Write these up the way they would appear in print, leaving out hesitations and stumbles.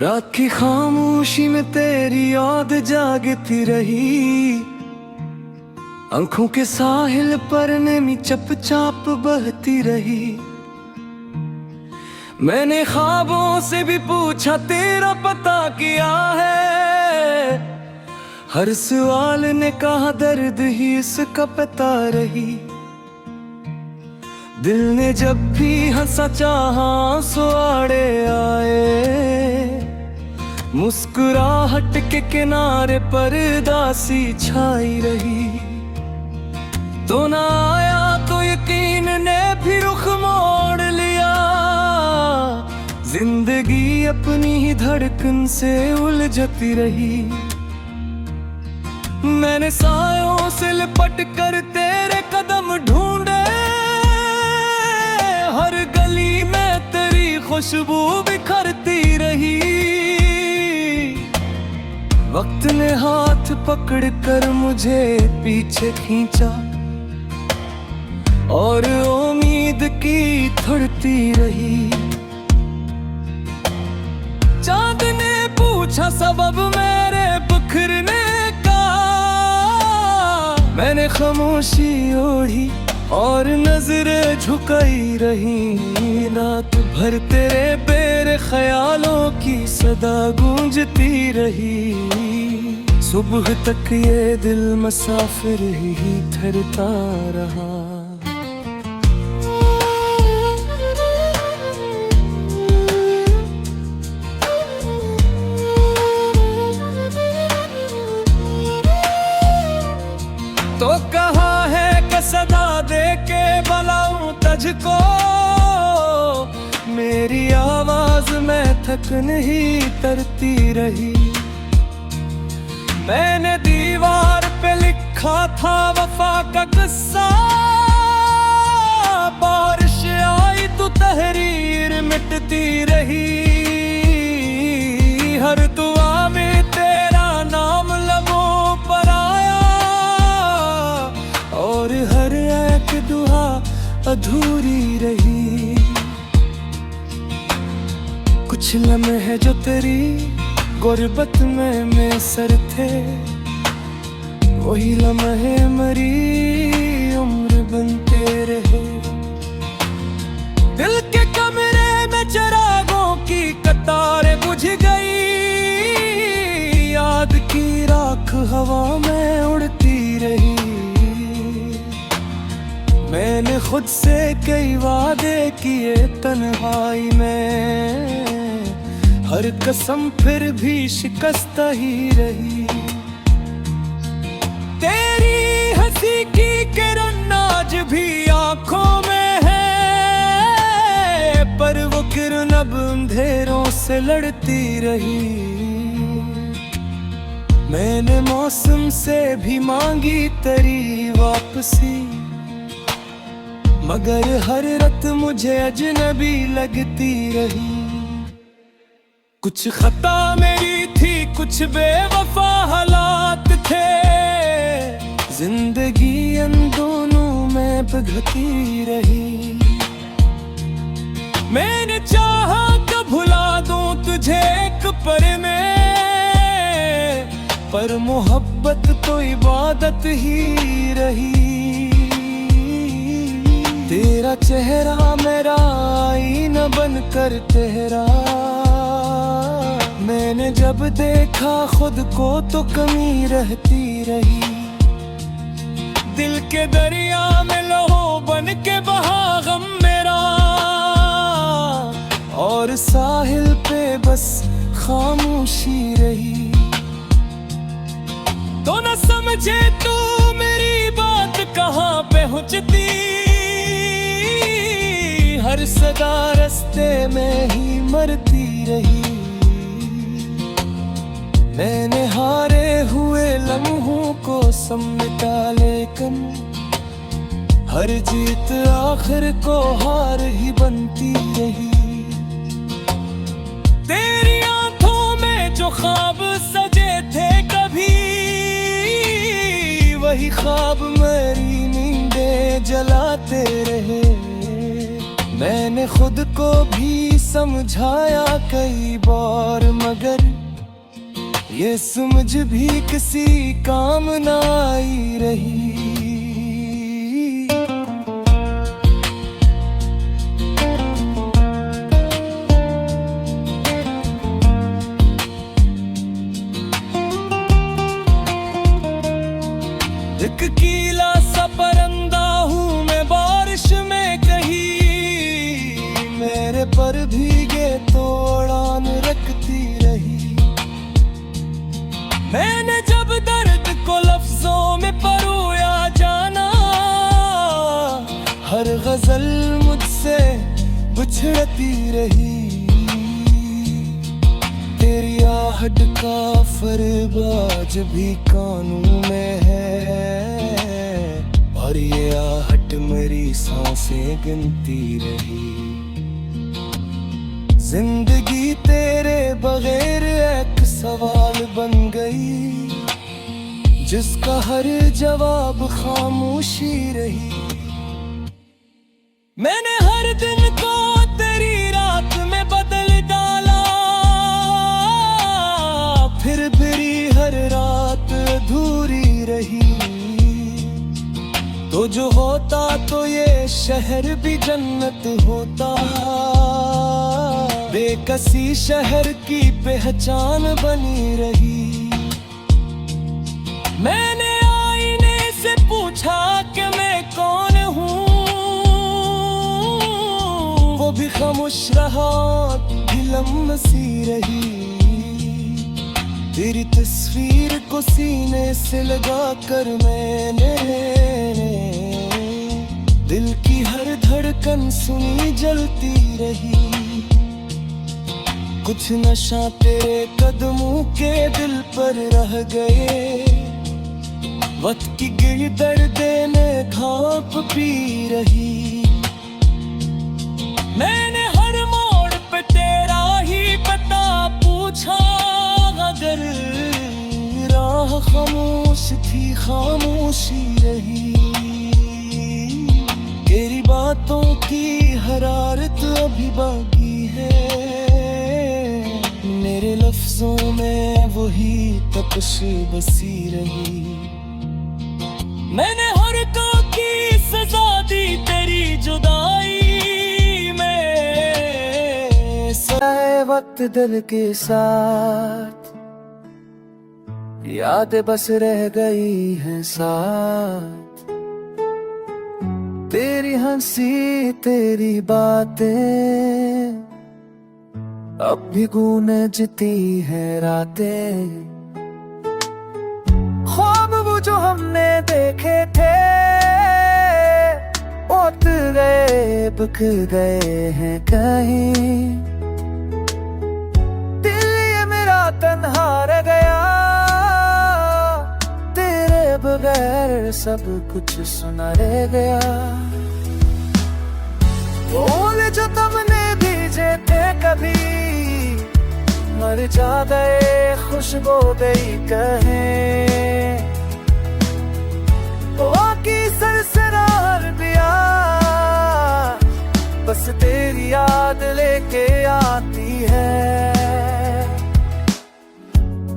रात की खामोशी में तेरी याद जागती रही। आंखों के साहिल पर नमी चपचाप बहती रही। मैंने ख्वाबों से भी पूछा तेरा पता किया है। हर सवाल ने कहा दर्द ही इसका पता रही। दिल ने जब भी हंसा चाहा आंसू आड़े आए। मुस्कुराहट के किनारे पर उदासी छाई रही। तो ना आया तो यकीन ने भी रुख मोड़ लिया। जिंदगी अपनी ही धड़कन से उलझती रही। मैंने सायों से लिपट कर तेरे कदम ढूंढे। हर गली में तेरी खुशबू बिखरती रही। वक्त ने हाथ पकड़ कर मुझे पीछे खींचा और उम्मीद की थोड़ती रही। चांद ने पूछा सबब मेरे बिखरने का। मैंने खामोशी ओढ़ी और नजरें झुकाई रही। रात भर तेरे बेर ख्यालों की सदा गूंजती रही। सुबह तक ये दिल मुसाफिर ही ठहरता रहा। तो कहा है कि सदा दे के बुलाऊं तुझको। मेरी आवाज में थक नहीं करती रही। मैंने दीवार पे लिखा था वफा का किस्सा। बारिश आई तो तहरीर मिटती रही। हर दुआ में तेरा नाम लबों पर आया और हर एक दुआ अधूरी रही। कुछ लम्हे जो तेरी गुर्बत में मैसर थे, वही लम्हे मरी उम्र बनते रहे। दिल के कमरे में चिरागों की कतारें बुझ गई। याद की राख हवा में उड़ती रही। मैंने खुद से कई वादे किए तन्हाई में। हर कसम फिर भी शिकस्त ही रही। तेरी हंसी की किरण आज भी आंखों में है। पर वो किरण अब अंधेरों से लड़ती रही। मैंने मौसम से भी मांगी तेरी वापसी। मगर हर रात मुझे अजनबी लगती रही। कुछ खता मेरी थी, कुछ बेवफा हालात थे। जिंदगी इन दोनों में पिघलती रही। मैंने चाहा कि भुला दूं तुझे एक पल में। पर मोहब्बत तो इबादत ही रही। तेरा चेहरा मेरा आईना बनकर तेरा। मैंने जब देखा खुद को तो कमी रहती रही। दिल के दरिया में लहो बन के बहा गम मेरा। और साहिल पे बस खामोशी रही। तो न समझे तू मेरी बात कहाँ पे पहुंचती। हर सदा रास्ते में ही मरती रही। मैंने हारे हुए लम्हों को समेटा लेकिन हर जीत आखिर को हार ही बनती रही। तेरी आंखों में जो ख्वाब सजे थे कभी, वही ख्वाब मेरी नींदें जलाते रहे। मैंने खुद को भी समझाया कई बार, मगर ये समझ भी किसी काम ना आई रही। एक कीला सा परिंदा हूँ मैं बारिश में कहीं, मेरे पर भीगे तो उड़ान रखती रही। मैंने जब दर्द को लफ्जों में परोया जाना, हर गजल मुझसे बिछड़ती रही। तेरी आहट का फरबाज भी कानों में है, और ये आहट मेरी सांसें गिनती रही। जिंदगी तेरे बगैर एक सवाल बन गई, जिसका हर जवाब खामोशी रही। मैंने हर दिन को तेरी रात में बदल डाला, फिर भी हर रात अधूरी रही। तो जो होता तो ये शहर भी जन्नत होता, बेकसी शहर की पहचान बनी रही। मैंने आईने से पूछा कि मैं कौन हूँ, वो भी खामोश रहा, फिल्म सी रही। तेरी तस्वीर को सीने से लगा कर मैंने दिल की हर धड़कन सुनी जलती रही। कुछ नशा तेरे कदमों के दिल पर रह गए, वक्त की गिरी दर्दे में घाप पी रही। मैंने हर मोड़ पे तेरा ही पता पूछा, अगर राह खामोश थी खामोशी रही। तेरी बातों की हरारत अभी बाकी है, मेरे लफ्जों में वही तपश बसी रही। मैंने हर का की सजा दी तेरी जुदाई में, साए वक्त दिल के साथ, यादें बस रह गई हैं साथ। तेरी हंसी तेरी बातें अब भी गूंजती है रातें। ख्वाब वो जो हमने देखे थे, उठ गए बिक गए हैं कहीं। दिल ये मेरा तन्हा रह गया, तेरे बगैर सब कुछ सुना रह गया। बोल जो तुमने भेजे थे कभी, मर जा गए खुशबू गई कहे। बाकी सरसरार दिया, बस तेरी याद लेके आती है।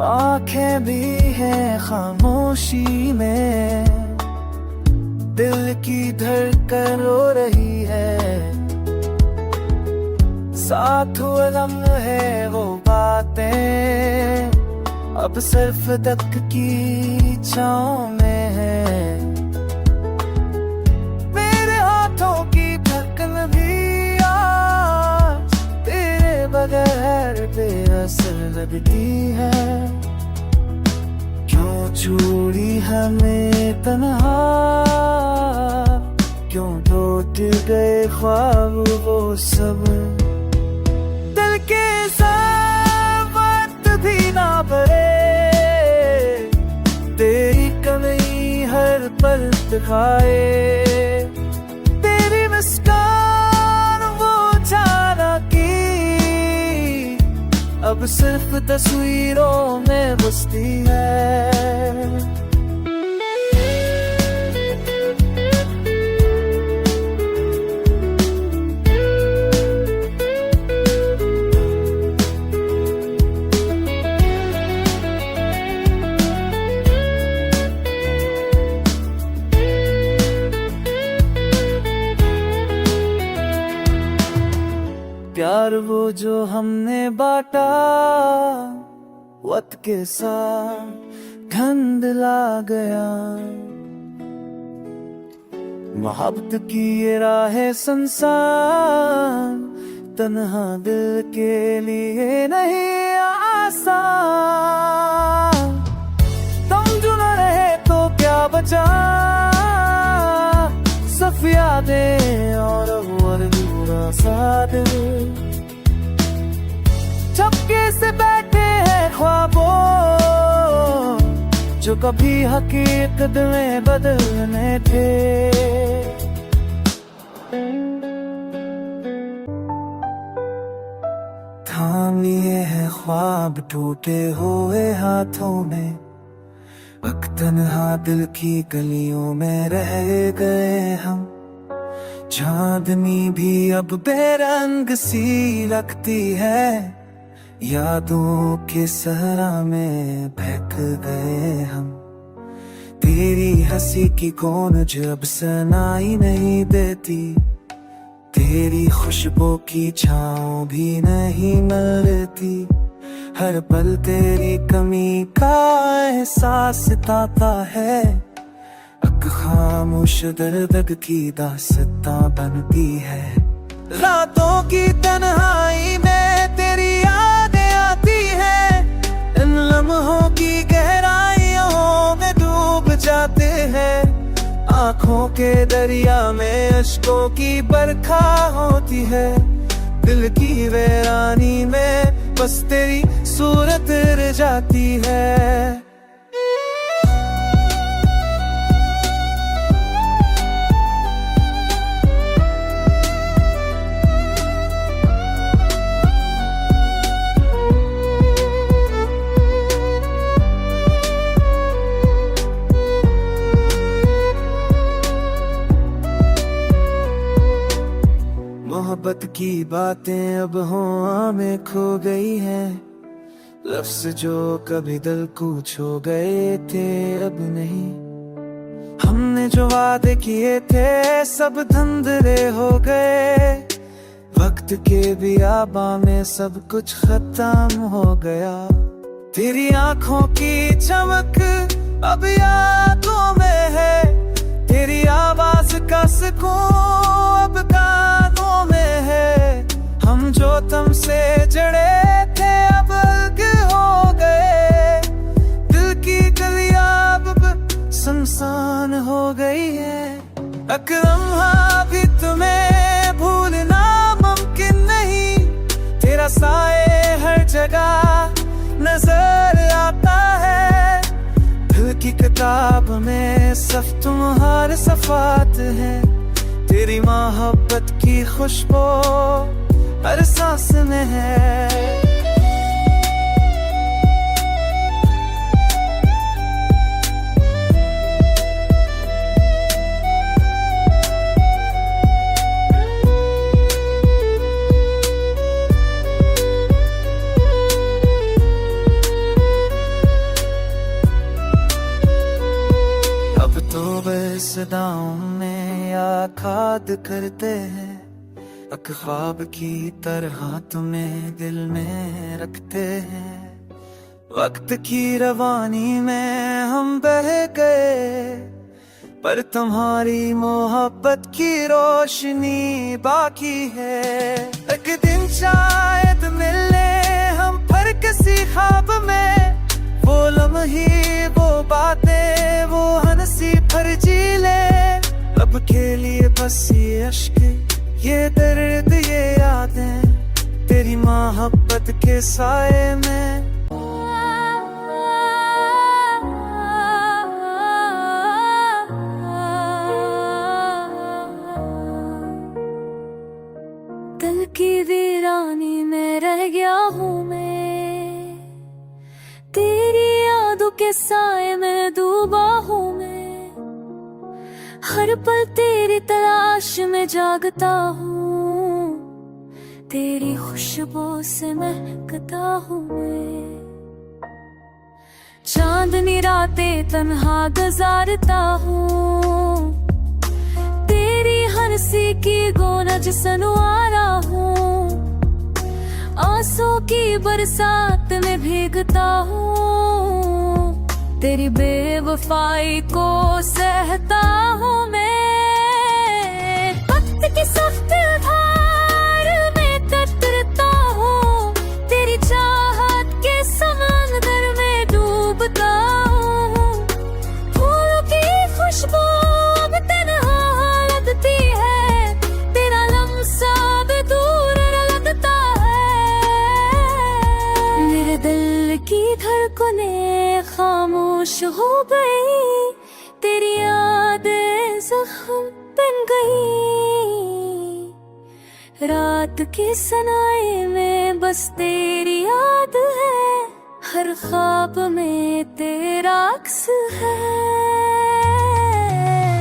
आंखें भी हैं खामोशी में, दिल की धड़कन रो रही है। साथ अलम है वो बातें, अब सिर्फ तक की छाँव में है। मेरे हाथों की धड़कन भी आज तेरे बगैर बेअसर लगती है। क्यों छोड़ी हमें तन्हा, क्यों टूट गए ख्वाब वो सब। दिल के साथ वक्त भी ना भरे, तेरी कमी हर पल दिखाए। तेरी मुस्कान वो जाना की, अब सिर्फ तस्वीरों में बसती है। प्यार वो जो हमने बांटा, वक्त के साथ धुंधला गया। मोहब्बत की ये राह संसार, तन्हा दिल के लिए नहीं आसान। तुम जो न रहे तो क्या बचा, सिर्फ यादें और अधूरा सा दिल। चपके से बैठे हैं ख्वाबों, जो कभी हकीकत में बदलने थे। थाम लिए हैं ख्वाब टूटे हुए हाथों में, अब तन्हा दिल की गलियों में रह गए हम। चांदनी भी अब बेरंग सी लगती है, यादों के सहरा में बहक गए हम। तेरी हंसी की गूंज अब सुनाई नहीं देती, तेरी खुशबू की छाँव भी नहीं मिलती। हर पल तेरी कमी का एहसास सताता है, खामोश दर्द की दास्तां बनती है। रातों की तन्हाई में तेरी यादें आती है, इन लम्हों की गहराइयों में डूब जाते हैं। आँखों के दरिया में अश्कों की बरखा होती है, दिल की वीरानी में बस तेरी सूरत रह जाती है। मोहब्बत की बातें अब हवा में खो गई हैं, लफ्ज़ जो कभी दिल को छू गए थे अब नहीं। हमने जो वादे किए थे सब धुंधले हो गए, वक्त के बियाबा में सब कुछ खत्म हो गया। तेरी आंखों की चमक अब यादों में है, तेरी आवाज का सुकून अब कानों में है। हम जो तुमसे जड़े थे अब अलग हो गए, दिल की गलियां अब सुनसान हो गई है। अकरम भी तुम्हें भूलना मुमकिन नहीं, तेरा साए हर जगह नजर आता है। दिल की किताब में सिर्फ तुम्हारे सफ़ात हैं, तेरी मोहब्बत की खुशबू हर सांस में है। अब तो बस सदाओं में या खाद करते हैं, ख्वाब की तरह तुम्हें दिल में रखते हैं। वक्त की रवानी में हम बह गए, पर तुम्हारी मोहब्बत की रोशनी बाकी है। एक दिन शायद मिले हम फिर किसी ख्वाब में, वो लम्हे वो बातें वो हंसी फिर जी ले। अब के लिए बस ये अश्क ये दर्द ये यादें, तेरी मोहब्बत के साए में। दिल की वीरानी में रह गया हूँ मैं, तेरी यादों के साए में डूबा हूँ मैं। हर पल तेरी तलाश में जागता हूँ, तेरी खुशबू से महकता हूँ मैं। चांदनी रातें तन्हा गुजारता हूँ, तेरी हंसी की गूंज सुनवा रहा हूँ। आंसू की बरसात में भीगता हूँ, तेरी बेवफाई को सहता हूँ मैं। वक्त की सख्त धार में कतरता हूँ, तेरी चाहत के समंदर में डूबता हूँ। फूलों की खुशबू अब तन्हा लगती है, तेरा लम्सा भी दूर लगता है। मेरे दिल की धड़कनें खामोश हो गई, तेरी यादें जख्म बन गई। रात के सनाए में बस तेरी याद है, हर ख्वाब में तेरा अक्स है।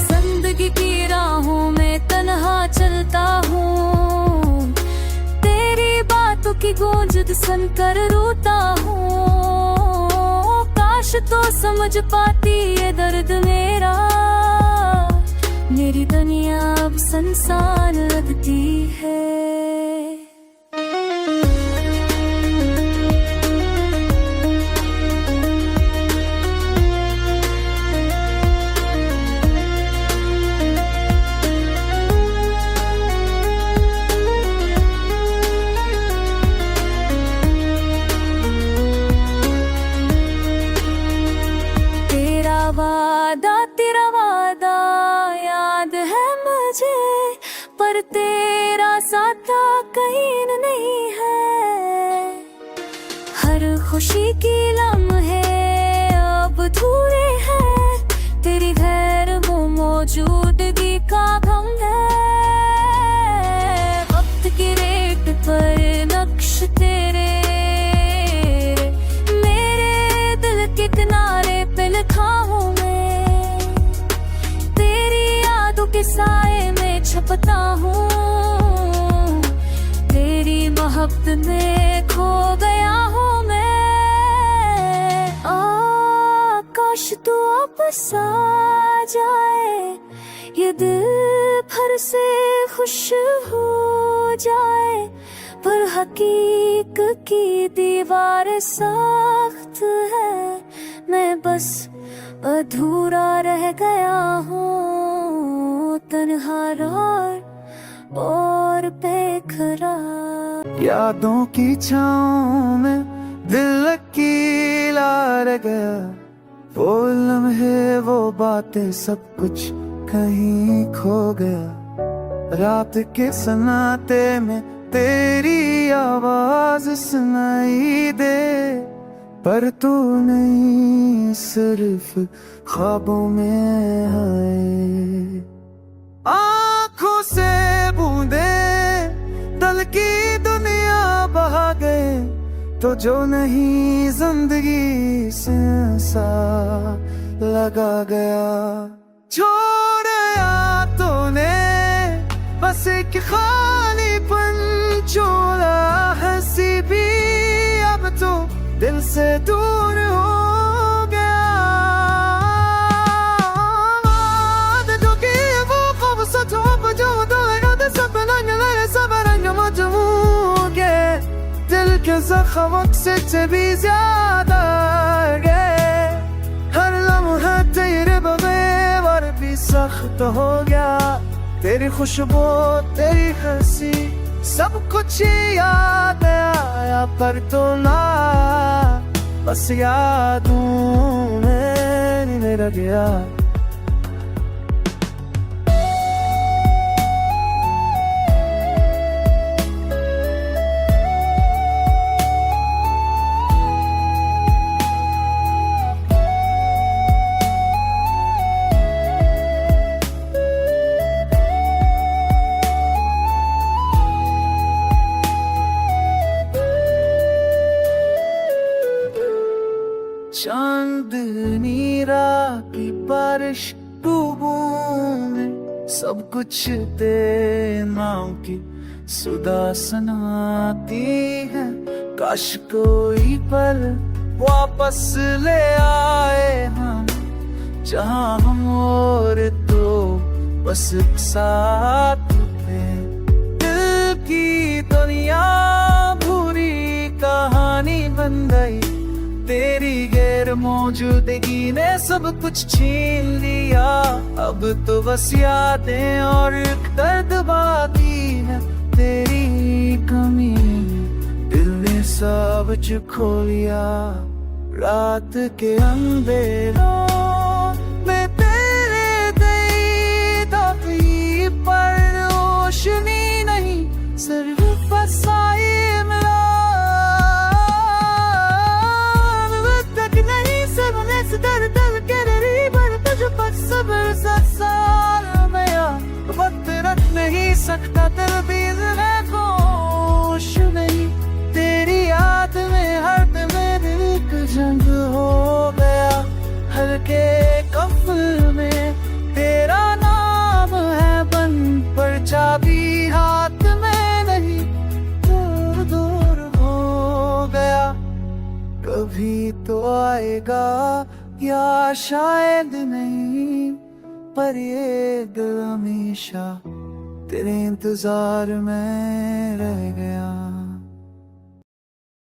जिंदगी की राहों में तन्हा चलता हूँ, तेरी बातों की गूंज सुनकर रोता हूँ। काश तो समझ पाती ये दर्द मेरा, मेरी दुनिया अब संसार लगती है। तेरा वादा याद है मुझे, पर तेरा साथा कहीं नहीं है। हर खुशी की लम्हे अब अधूरे हैं, तेरी गैर वो मौजूदगी का गम है। वक्त की रेत पर नक्श तेरे मेरे दिल के किनारे पे लिखा हूँ मैं, के साए में छपता हूँ, तेरी मोहब्बत में खो गया हूँ मैं। आकाश तू वापस आ जाए, ये दिल भर से खुश हो जाए, पर हकीकत की दीवार सख्त है। मैं बस अधूरा रह गया हूँ, तन्हा और बेकरार। यादों की छाँव में दिल अकेला रह गया, वो लम्हे वो बातें सब कुछ कहीं खो गया। रात के सन्नाटे में तेरी आवाज सुनाई दे, पर तू नहीं सिर्फ ख्वाबों में है। आँखों से बूंदे दल की दुनिया बहा गए, तो जो नहीं जिंदगी से सा लगा गया। छोड़ा तूने बस एक खालीपन छोड़ा, हंसी भी अब तो दिल से दूर हो गया। दिल के ज़ख्म से भी ज्यादा गए, हर लम्हा तेरे बगैर भी सख्त हो गया। तेरी खुशबू तेरी हंसी सब कुछ याद आया, पर तो ना बस यादों में रह गया। चांदनी रात की बारिश डूबों में सब कुछ तेरे नाम की सुधा सुनाती है। काश कोई पल वापस ले आए हम, जहाँ हम और तो बस साथ थे। दिल की दुनिया भूरी फिर मौजूदगी ने सब कुछ छीन लिया। अब तो बस यादें और एक दर्द बाकी है तेरी कमी। दिल ने सब खो लिया। रात के अंधेरों में तेरे गई धरती पर रोशनी नहीं, सिर्फ फसाई तक नहीं। सबने दर दर के री पर तुझ पर सब्र साल गया। वक्त रख नहीं सकता तेरे बीच है खुश नहीं। तेरी याद में हर में एक जंग हो गया। हल्के कफन में तेरा नाम है बंद, पर चाबी हाथ में नहीं, दूर दूर हो गया। कभी तो आएगा या शायद नहीं, पर ये दिल हमेशा तेरे इंतजार में रह गया।